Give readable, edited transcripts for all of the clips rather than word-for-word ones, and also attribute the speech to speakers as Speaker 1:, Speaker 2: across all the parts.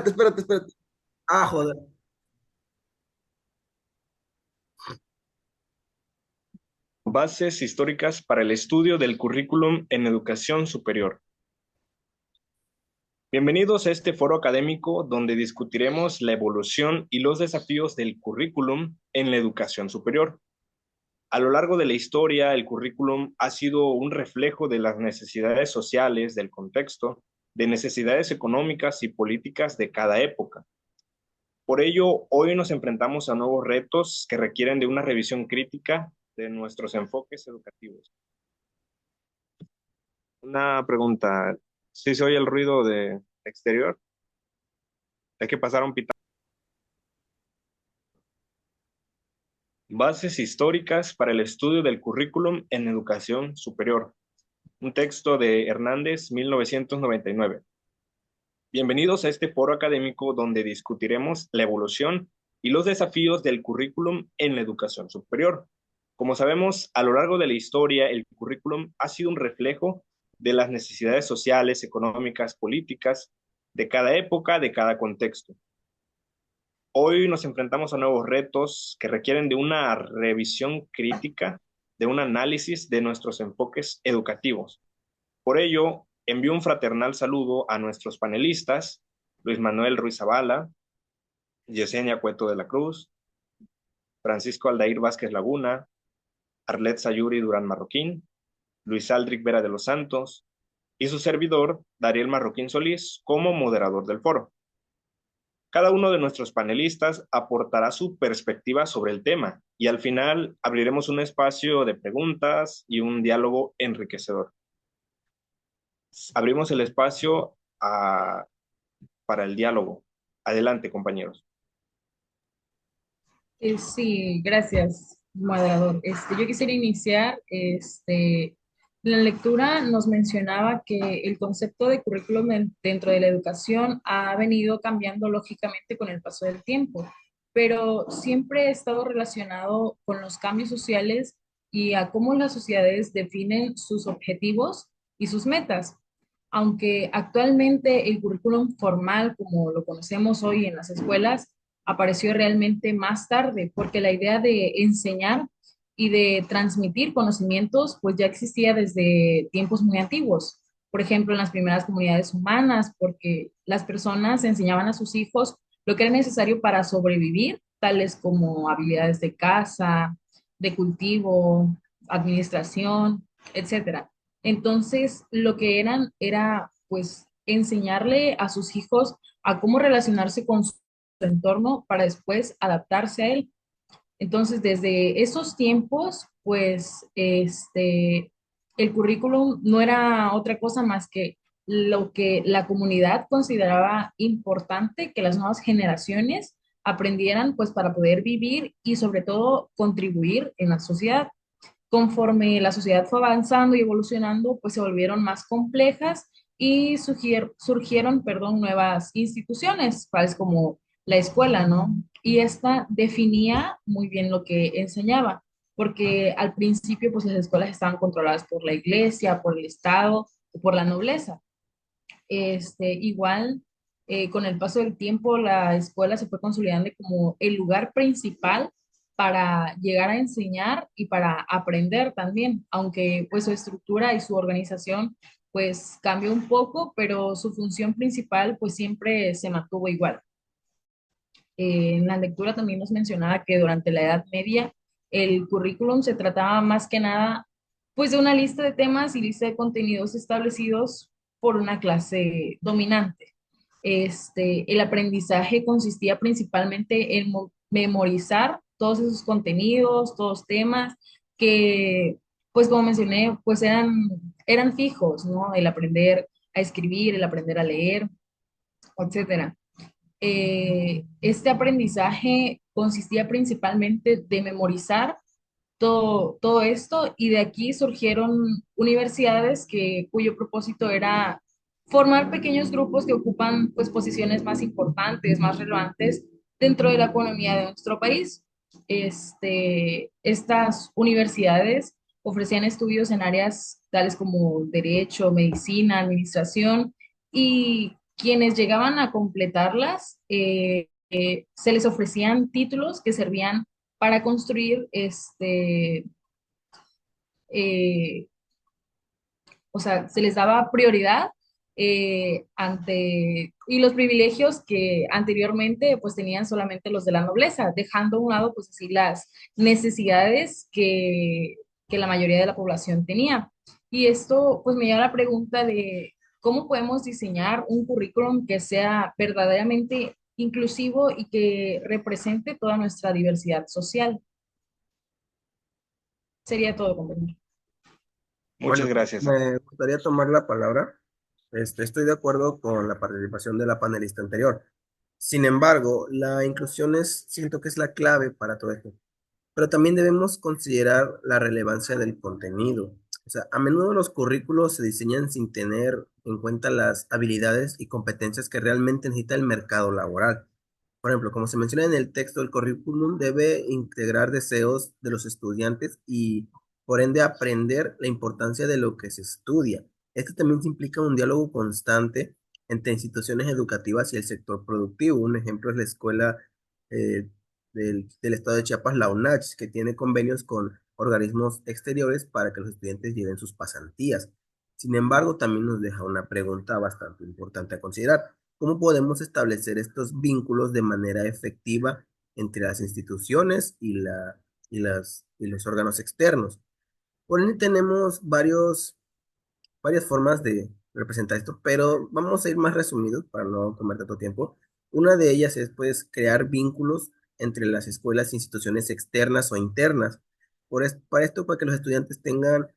Speaker 1: espérate. Ah, joder.
Speaker 2: Bases históricas para el estudio del currículum en educación superior. Bienvenidos a este foro académico donde discutiremos la evolución y los desafíos del currículum en la educación superior. A lo largo de la historia, el currículum ha sido un reflejo de las necesidades sociales, del contexto, de necesidades económicas y políticas de cada época. Por ello, hoy nos enfrentamos a nuevos retos que requieren de una revisión crítica de nuestros enfoques educativos. Una pregunta, ¿sí se oye el ruido de exterior? Hay que pasar a un pita. Bases históricas para el estudio del currículum en educación superior. Un texto de Hernández, 1999. Bienvenidos a este foro académico donde discutiremos la evolución y los desafíos del currículum en la educación superior. Como sabemos, a lo largo de la historia, el currículum ha sido un reflejo de las necesidades sociales, económicas, políticas de cada época, de cada contexto. Hoy nos enfrentamos a nuevos retos que requieren de una revisión crítica, de un análisis de nuestros enfoques educativos. Por ello, envío un fraternal saludo a nuestros panelistas, Luis Manuel Ruiz Zavala, Yesenia Cueto de la Cruz, Francisco Aldair Vázquez Laguna, Arlet Sayuri Durán Marroquín, Luis Aldric Vera de los Santos y su servidor, Dariel Marroquín Solís, como moderador del foro. Cada uno de nuestros panelistas aportará su perspectiva sobre el tema y al final abriremos un espacio de preguntas y un diálogo enriquecedor. Abrimos el espacio para el diálogo. Adelante, compañeros.
Speaker 3: Sí, gracias, moderador. Yo quisiera iniciar, la lectura nos mencionaba que el concepto de currículum dentro de la educación ha venido cambiando lógicamente con el paso del tiempo, pero siempre ha estado relacionado con los cambios sociales y a cómo las sociedades definen sus objetivos y sus metas. Aunque actualmente el currículum formal, como lo conocemos hoy en las escuelas, apareció realmente más tarde, porque la idea de enseñar y de transmitir conocimientos, pues ya existía desde tiempos muy antiguos. Por ejemplo, en las primeras comunidades humanas, porque las personas enseñaban a sus hijos lo que era necesario para sobrevivir, tales como habilidades de caza, de cultivo, administración, etcétera. Entonces, lo que eran era, pues, enseñarle a sus hijos a cómo relacionarse con su entorno para después adaptarse a él. Entonces, desde esos tiempos, pues, el currículum no era otra cosa más que lo que la comunidad consideraba importante que las nuevas generaciones aprendieran, pues, para poder vivir y sobre todo contribuir en la sociedad. Conforme la sociedad fue avanzando y evolucionando, pues se volvieron más complejas y surgieron, perdón, nuevas instituciones, tales como la escuela, ¿no? Y esta definía muy bien lo que enseñaba, porque al principio, pues las escuelas estaban controladas por la iglesia, por el Estado o por la nobleza. Igual, con el paso del tiempo, la escuela se fue consolidando como el lugar principal para llegar a enseñar y para aprender también, aunque pues su estructura y su organización pues cambió un poco, pero su función principal pues siempre se mantuvo igual. En la lectura también nos mencionaba que durante la Edad Media el currículum se trataba más que nada pues de una lista de temas y lista de contenidos establecidos por una clase dominante. El aprendizaje consistía principalmente en memorizar todos esos contenidos, todos temas que, pues como mencioné, pues eran fijos, ¿no? El aprender a escribir, el aprender a leer, etcétera. Este aprendizaje consistía principalmente de memorizar todo esto y de aquí surgieron universidades cuyo propósito era formar pequeños grupos que ocupan pues posiciones más importantes, más relevantes dentro de la economía de nuestro país. Estas universidades ofrecían estudios en áreas tales como derecho, medicina, administración y quienes llegaban a completarlas, se les ofrecían títulos que servían para construir eh, o sea, se les daba prioridad y los privilegios que anteriormente pues tenían solamente los de la nobleza, dejando a un lado pues así las necesidades que la mayoría de la población tenía. Y esto pues me lleva a la pregunta de cómo podemos diseñar un currículum que sea verdaderamente inclusivo y que represente toda nuestra diversidad social. Sería todo, compañero.
Speaker 2: Muchas
Speaker 1: Bueno,
Speaker 2: gracias.
Speaker 1: me gustaría tomar la palabra. Estoy de acuerdo con la participación de la panelista anterior. Sin embargo, la inclusión siento que es la clave para todo esto. Pero también debemos considerar la relevancia del contenido. O sea, a menudo los currículos se diseñan sin tener en cuenta las habilidades y competencias que realmente necesita el mercado laboral. Por ejemplo, como se menciona en el texto, el currículum debe integrar deseos de los estudiantes y, por ende, aprender la importancia de lo que se estudia. Esto también implica un diálogo constante entre instituciones educativas y el sector productivo. Un ejemplo es la escuela eh, del estado de Chiapas, la UNACH, que tiene convenios con organismos exteriores para que los estudiantes lleven sus pasantías. Sin embargo, también nos deja una pregunta bastante importante a considerar. ¿Cómo podemos establecer estos vínculos de manera efectiva entre las instituciones y los órganos externos? Por ende, tenemos varias formas de representar esto, pero vamos a ir más resumidos para no tomar tanto tiempo. Una de ellas es pues crear vínculos entre las escuelas e instituciones externas o internas. Para esto, para que los estudiantes tengan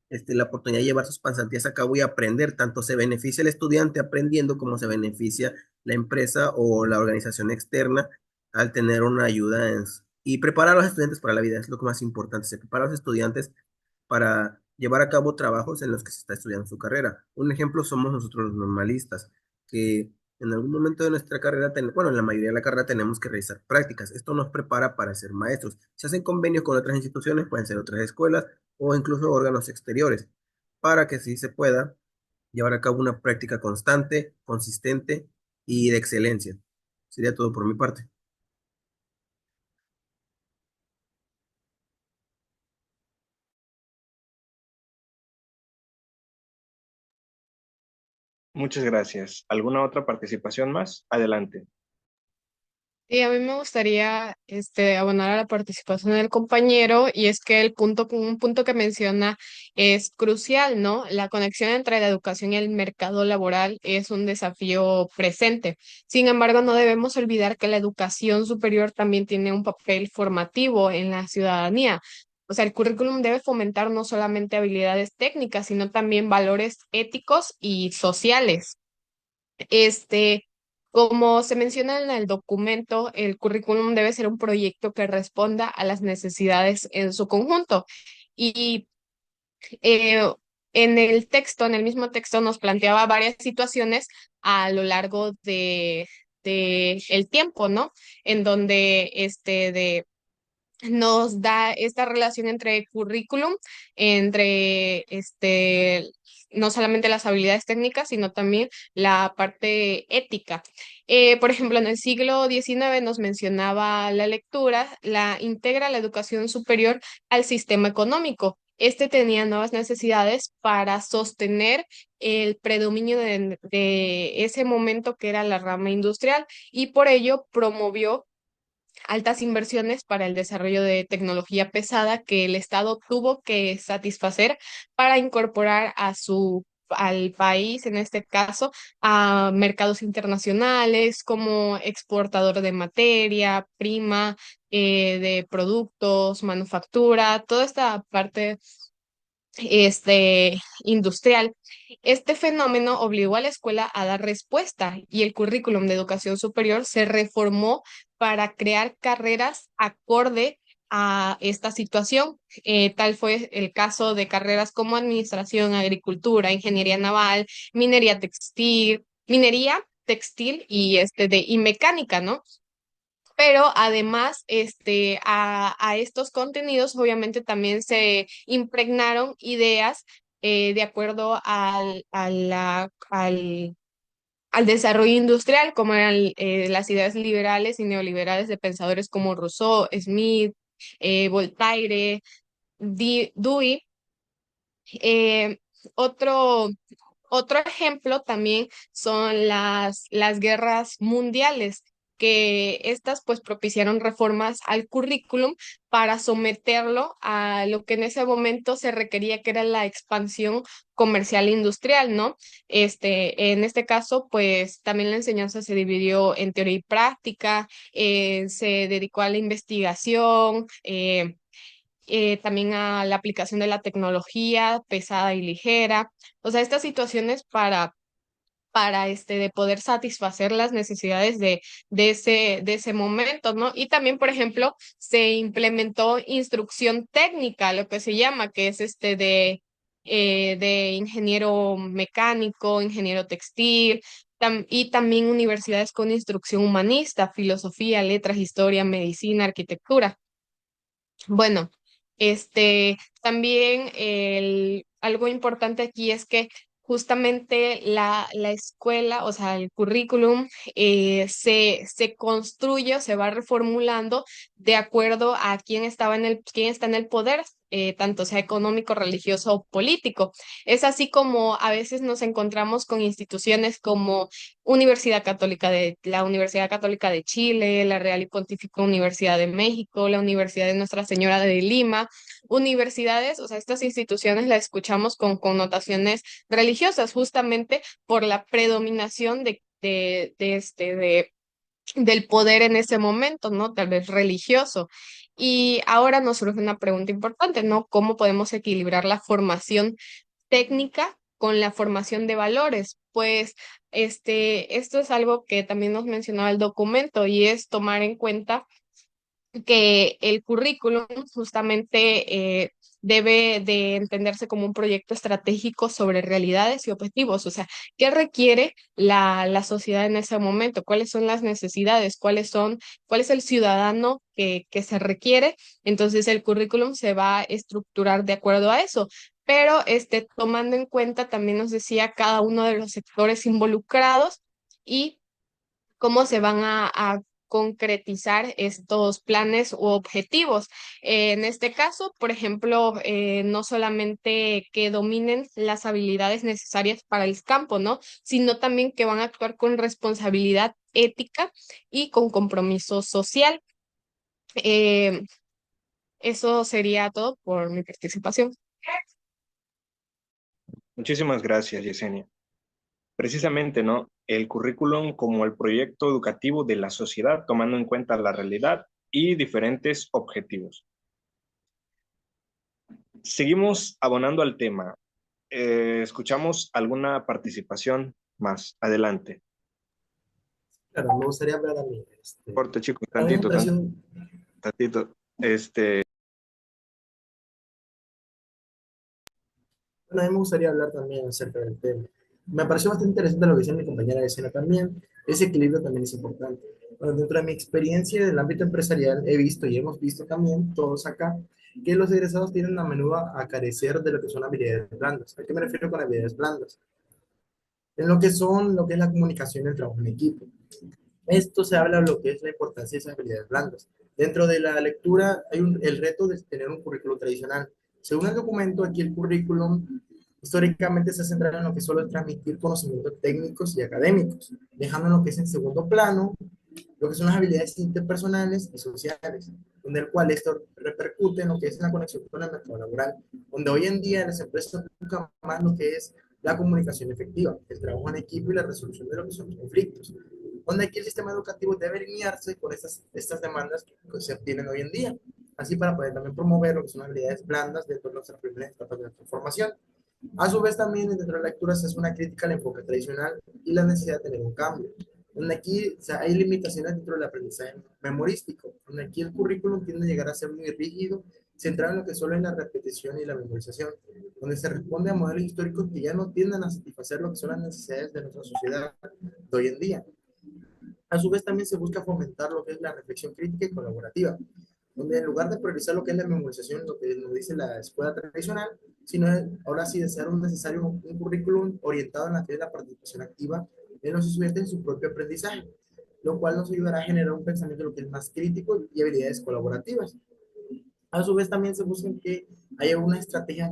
Speaker 1: la oportunidad de llevar sus pasantías a cabo y aprender, tanto se beneficia el estudiante aprendiendo como se beneficia la empresa o la organización externa al tener una ayuda y preparar a los estudiantes para la vida, es lo que más importante, se prepara a los estudiantes para llevar a cabo trabajos en los que se está estudiando su carrera. Un ejemplo somos nosotros los normalistas, que en algún momento de nuestra carrera, bueno, en la mayoría de la carrera tenemos que realizar prácticas. Esto nos prepara para ser maestros. Se hacen convenios con otras instituciones, pueden ser otras escuelas o incluso órganos exteriores, para que así se pueda llevar a cabo una práctica constante, consistente y de excelencia. Sería todo por mi parte.
Speaker 2: Muchas gracias. ¿Alguna otra participación más? Adelante.
Speaker 4: Y a mí me gustaría abonar a la participación del compañero y es que un punto que menciona es crucial, ¿no? La conexión entre la educación y el mercado laboral es un desafío presente. Sin embargo, no debemos olvidar que la educación superior también tiene un papel formativo en la ciudadanía. O sea, el currículum debe fomentar no solamente habilidades técnicas, sino también valores éticos y sociales. Este, Como se menciona en el documento, el currículum debe ser un proyecto que responda a las necesidades en su conjunto. Y eh, en el mismo texto, nos planteaba varias situaciones a lo largo de el tiempo, ¿no? En donde nos da esta relación entre currículum, entre no solamente las habilidades técnicas, sino también la parte ética. Por ejemplo, en el siglo XIX nos mencionaba la lectura, la integra la educación superior al sistema económico. Este tenía nuevas necesidades para sostener el predominio de ese momento que era la rama industrial y por ello promovió altas inversiones para el desarrollo de tecnología pesada que el Estado tuvo que satisfacer para incorporar al país, en este caso, a mercados internacionales como exportador de materia, prima, de productos, manufactura, toda esta parte industrial. Este fenómeno obligó a la escuela a dar respuesta y el currículum de educación superior se reformó para crear carreras acorde a esta situación. Tal fue el caso de carreras como administración, agricultura, ingeniería naval, minería textil y mecánica, ¿no? Pero además, a estos contenidos obviamente también se impregnaron ideas de acuerdo al desarrollo industrial, como eran las ideas liberales y neoliberales de pensadores como Rousseau, Smith, Voltaire, Dewey. Eh, otro, otro ejemplo también son las guerras mundiales, que estas pues propiciaron reformas al currículum para someterlo a lo que en ese momento se requería, que era la expansión comercial e industrial, ¿no? En este caso, pues también la enseñanza se dividió en teoría y práctica, se dedicó a la investigación, también a la aplicación de la tecnología pesada y ligera. O sea, estas situaciones de poder satisfacer las necesidades de ese momento, ¿no? Y también, por ejemplo, se implementó instrucción técnica, lo que se llama, que es de ingeniero mecánico, ingeniero textil, y también universidades con instrucción humanista, filosofía, letras, historia, medicina, arquitectura. Bueno, también algo importante aquí es que justamente la escuela, o sea, el currículum, se construye o se va reformulando de acuerdo a quién está en el poder, tanto sea económico, religioso o político. Es así como a veces nos encontramos con instituciones como la Universidad Católica de Chile, la Real y Pontífica Universidad de México, la Universidad de Nuestra Señora de Lima, universidades, o sea, estas instituciones las escuchamos con connotaciones religiosas, justamente por la predominación del poder en ese momento, ¿no? Tal vez religioso. Y ahora nos surge una pregunta importante, ¿no? ¿Cómo podemos equilibrar la formación técnica con la formación de valores? Pues esto es algo que también nos mencionaba el documento, y es tomar en cuenta que el currículum justamente debe de entenderse como un proyecto estratégico sobre realidades y objetivos. O sea, ¿qué requiere la sociedad en ese momento? ¿Cuáles son las necesidades? ¿Cuál es el ciudadano que se requiere? Entonces el currículum se va a estructurar de acuerdo a eso. Pero tomando en cuenta, también nos decía, cada uno de los sectores involucrados y cómo se van a concretizar estos planes u objetivos. En este caso, por ejemplo, no solamente que dominen las habilidades necesarias para el campo, ¿no? Sino también que van a actuar con responsabilidad ética y con compromiso social. Eh, Eso sería todo por mi participación.
Speaker 2: Muchísimas gracias, Yesenia. Precisamente, ¿no? El currículum como el proyecto educativo de la sociedad, tomando en cuenta la realidad y diferentes objetivos. Seguimos abonando al tema. Escuchamos alguna participación más. Adelante.
Speaker 1: Claro, me gustaría hablar a mí.
Speaker 2: Corte, chicos,
Speaker 1: A mí me
Speaker 2: tantito,
Speaker 1: pareció,
Speaker 2: tantito.
Speaker 1: bueno, a mí me gustaría hablar también acerca del tema. Me pareció bastante interesante lo que decía mi compañera de escena también. Ese equilibrio también es importante. Bueno, dentro de mi experiencia del ámbito empresarial, he visto y hemos visto también, todos acá, que los egresados tienden a menudo a carecer de lo que son habilidades blandas. ¿A qué me refiero con habilidades blandas? En lo que son, lo que es la comunicación y el trabajo en equipo. Esto se habla de lo que es la importancia de esas habilidades blandas. Dentro de la lectura hay el reto de tener un currículo tradicional. Según el documento, aquí el currículum históricamente se ha centrado en lo que solo es transmitir conocimientos técnicos y académicos, dejando en lo que es en segundo plano lo que son las habilidades interpersonales y sociales, donde el cual esto repercute en lo que es la conexión con el mercado laboral, donde hoy en día las empresas buscan más lo que es la comunicación efectiva, el trabajo en equipo y la resolución de lo que son los conflictos, donde aquí el sistema educativo debe alinearse con estas demandas que se obtienen hoy en día, así para poder también promover lo que son habilidades blandas dentro de nuestras primeras etapas de nuestra formación. A su vez también dentro de la lectura se hace una crítica al enfoque tradicional y la necesidad de tener un cambio, donde aquí, o sea, hay limitaciones dentro del aprendizaje memorístico, donde aquí el currículum tiende a llegar a ser muy rígido, centrado en lo que solo es la repetición y la memorización, donde se responde a modelos históricos que ya no tienden a satisfacer lo que son las necesidades de nuestra sociedad de hoy en día. A su vez también se busca fomentar lo que es la reflexión crítica y colaborativa, donde en lugar de priorizar lo que es la memorización, lo que nos dice la escuela tradicional, sino ahora sí de ser un necesario un currículum orientado en la que es la participación activa
Speaker 5: en los estudiantes en su propio aprendizaje, lo cual nos ayudará a generar un pensamiento lo que es más crítico y habilidades colaborativas. A su vez, también se busca que haya una estrategia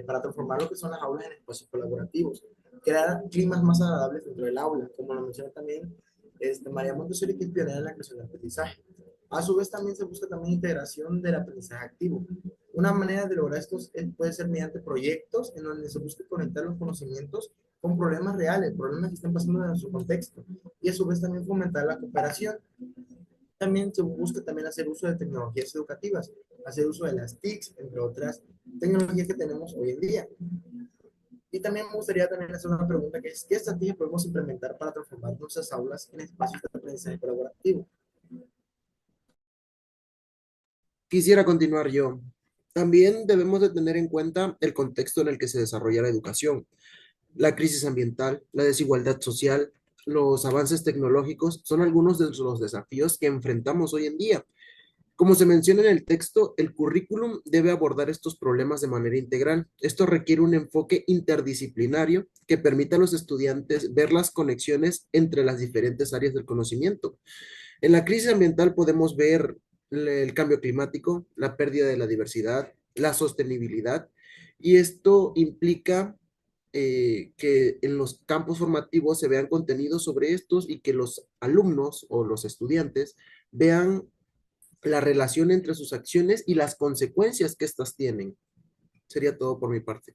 Speaker 5: para transformar lo que son las aulas en espacios colaborativos, crear climas más agradables dentro del aula, como lo menciona también María Montessori, que es pionera en la creación de aprendizaje. A su vez, también se busca también integración del aprendizaje activo. Una manera de lograr esto puede ser mediante proyectos en donde se busque conectar los conocimientos con problemas reales, problemas que están pasando en nuestro contexto, y a su vez también fomentar la cooperación. También se busca también hacer uso de tecnologías educativas, hacer uso de las TICs, entre otras tecnologías que tenemos hoy en día. Y también me gustaría también hacer una pregunta que es, ¿qué estrategia podemos implementar para transformar nuestras aulas en espacios de aprendizaje colaborativo?
Speaker 6: Quisiera continuar yo. También debemos de tener en cuenta el contexto en el que se desarrolla la educación, la crisis ambiental, la desigualdad social, los avances tecnológicos son algunos de los desafíos que enfrentamos hoy en día. Como se menciona en el texto, el currículum debe abordar estos problemas de manera integral. Esto requiere un enfoque interdisciplinario que permita a los estudiantes ver las conexiones entre las diferentes áreas del conocimiento. En la crisis ambiental podemos ver el cambio climático, la pérdida de la diversidad, la sostenibilidad, y esto implica que en los campos formativos se vean contenidos sobre estos y que los alumnos o los estudiantes vean la relación entre sus acciones y las consecuencias que éstas tienen. Sería todo por mi parte.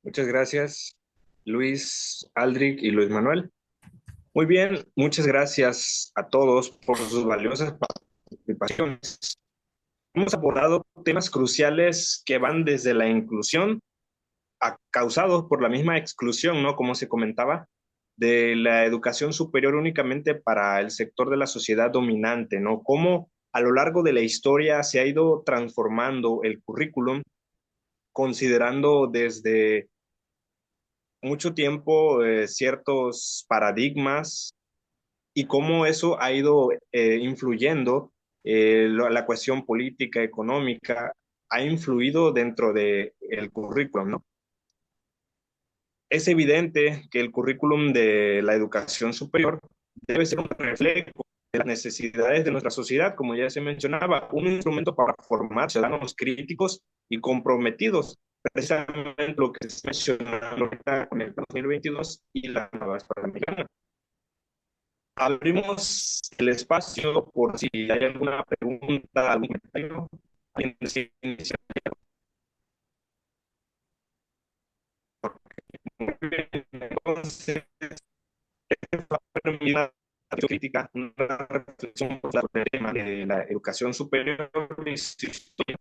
Speaker 2: Muchas gracias, Luis Aldrich y Luis Manuel. Muy bien, muchas gracias a todos por sus valiosas participaciones. Hemos abordado temas cruciales que van desde la inclusión, causados por la misma exclusión, ¿no? Como se comentaba, de la educación superior únicamente para el sector de la sociedad dominante, ¿no? Cómo a lo largo de la historia se ha ido transformando el currículum, considerando desde mucho tiempo ciertos paradigmas y cómo eso ha ido influyendo la cuestión política, económica, ha influido dentro del currículum, ¿no? Es evidente que el currículum de la educación superior debe ser un reflejo de las necesidades de nuestra sociedad, como ya se mencionaba, un instrumento para formar ciudadanos críticos y comprometidos, precisamente lo que se menciona ahorita con el 2022 y la nueva escuela mexicana. Abrimos el espacio por si hay alguna pregunta, algún comentario. ¿Alguien desea iniciar? Entonces, una crítica, una reflexión sobre el tema de la educación superior y su historia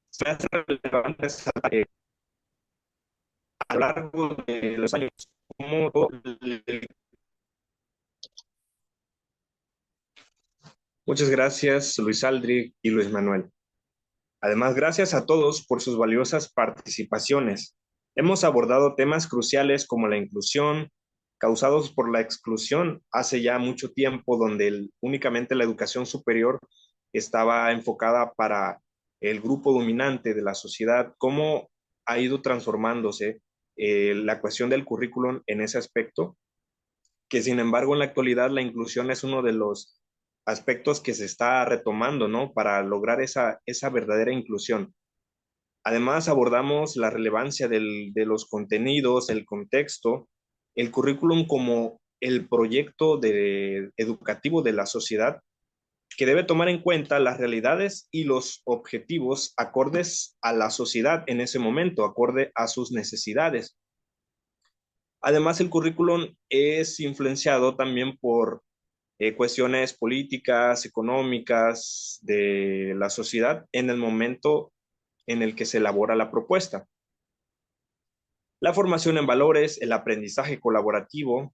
Speaker 2: se hace relevante a lo largo de los años. Como Muchas gracias, Luis Aldrich y Luis Manuel. Además, gracias a todos por sus valiosas participaciones. Hemos abordado temas cruciales como la inclusión, causados por la exclusión hace ya mucho tiempo, donde únicamente la educación superior estaba enfocada para el grupo dominante de la sociedad, cómo ha ido transformándose la cuestión del currículum en ese aspecto, que sin embargo en la actualidad la inclusión es uno de los aspectos que se está retomando, ¿no? Para lograr esa verdadera inclusión. Además, abordamos la relevancia de los contenidos, el contexto, el currículum como el proyecto educativo de la sociedad que debe tomar en cuenta las realidades y los objetivos acordes a la sociedad en ese momento, acorde a sus necesidades. Además, el currículum es influenciado también por cuestiones políticas, económicas de la sociedad en el momento en el que se elabora la propuesta. La formación en valores, el aprendizaje colaborativo.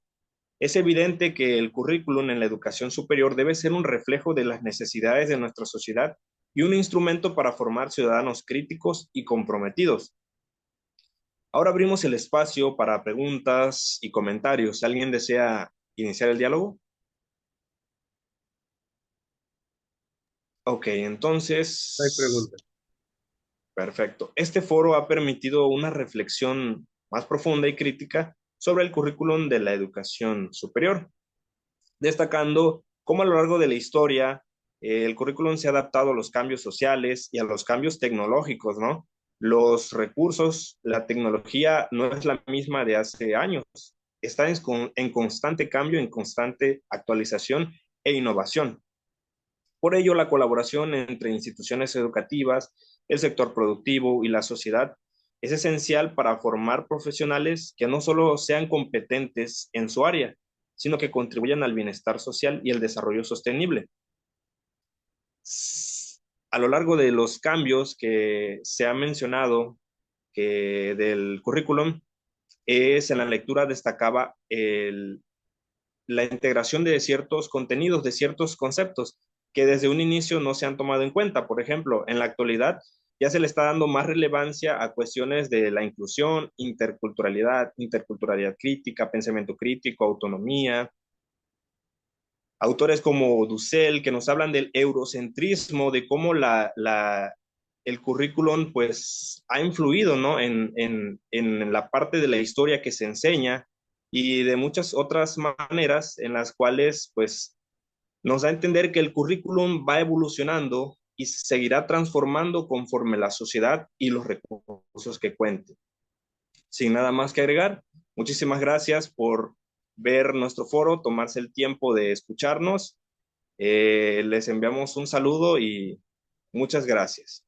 Speaker 2: Es evidente que el currículum en la educación superior debe ser un reflejo de las necesidades de nuestra sociedad y un instrumento para formar ciudadanos críticos y comprometidos. Ahora abrimos el espacio para preguntas y comentarios. ¿Alguien desea iniciar el diálogo? Ok,
Speaker 1: No hay
Speaker 2: entonces,
Speaker 1: pregunta.
Speaker 2: perfecto. Este foro ha permitido una reflexión más profunda y crítica sobre el currículum de la educación superior, destacando cómo a lo largo de la historia el currículum se ha adaptado a los cambios sociales y a los cambios tecnológicos, ¿no? Los recursos, la tecnología no es la misma de hace años, está en constante cambio, en constante actualización e innovación. Por ello, la colaboración entre instituciones educativas, el sector productivo y la sociedad es esencial para formar profesionales que no solo sean competentes en su área, sino que contribuyan al bienestar social y el desarrollo sostenible. A lo largo de los cambios que se ha mencionado del currículum, en la lectura destacaba la integración de ciertos contenidos, de ciertos conceptos que desde un inicio no se han tomado en cuenta. Por ejemplo, en la actualidad ya se le está dando más relevancia a cuestiones de la inclusión, interculturalidad crítica, pensamiento crítico, autonomía. Autores como Dussel, que nos hablan del eurocentrismo, de cómo el currículum pues ha influido, ¿no? en la parte de la historia que se enseña y de muchas otras maneras en las cuales pues nos da a entender que el currículum va evolucionando y seguirá transformando conforme la sociedad y los recursos que cuente. Sin nada más que agregar, muchísimas gracias por ver nuestro foro, tomarse el tiempo de escucharnos. Les enviamos un saludo y muchas gracias.